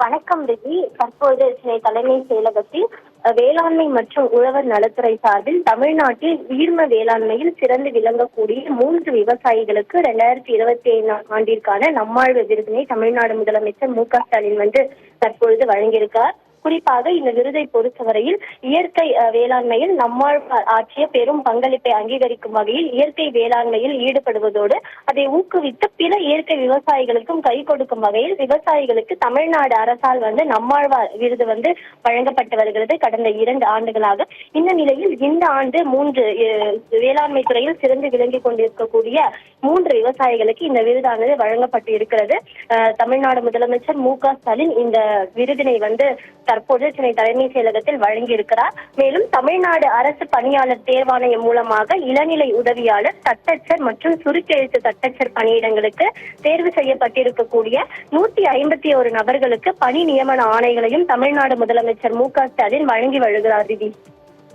வணக்கம் ரிதி. தற்போது சென்னை தலைமைச் செயலகத்தில் வேளாண்மை மற்றும் உழவர் நலத்துறை சார்பில் தமிழ்நாட்டில் நீர்ம வேளாண்மையில் சிறந்து விளங்கக்கூடிய 3 விவசாயிகளுக்கு 2025 ஆண்டிற்கான நம்மாழ்வு விருதினை தமிழ்நாடு முதலமைச்சர் மு.க.ஸ்டாலின் தற்பொழுது வழங்கியிருக்கார். குறிப்பாக இந்த விருதை பொறுத்தவரையில் இயற்கை வேளாண்மையில் நம்மாழ்வார் ஆற்றிய பெரும் பங்களிப்பை அங்கீகரிக்கும் வகையில் இயற்கை வேளாண்மையில் ஈடுபடுவதோடு அதை ஊக்குவித்து பிற இயற்கை விவசாயிகளுக்கும் கை கொடுக்கும் வகையில் விவசாயிகளுக்கு தமிழ்நாடு அரசால் நம்மாழ்வார் விருது வழங்கப்பட்டு வருகிறது கடந்த 2 ஆண்டுகளாக. இந்த நிலையில் இந்த ஆண்டு 3 வேளாண்மை துறையில் சிறந்து விளங்கிக் கொண்டிருக்கக்கூடிய 3 விவசாயிகளுக்கு இந்த விருதானது வழங்கப்பட்டு இருக்கிறது. தமிழ்நாடு முதலமைச்சர் மு.க.ஸ்டாலின் இந்த விருதினை தற்போது சென்னை தலைமைச் செயலகத்தில் வழங்கியிருக்கிறார். மேலும் தமிழ்நாடு அரசு பணியாளர் தேர்வாணையம் மூலமாக இளநிலை உதவியாளர், தட்டச்சர் மற்றும் சுருக்கெழுத்து தட்டச்சர் பணியிடங்களுக்கு தேர்வு செய்யப்பட்டிருக்கக்கூடிய 151 நபர்களுக்கு பணி நியமன ஆணைகளையும் தமிழ்நாடு முதலமைச்சர் மு.க.ஸ்டாலின் வழங்கி வருகிறார்.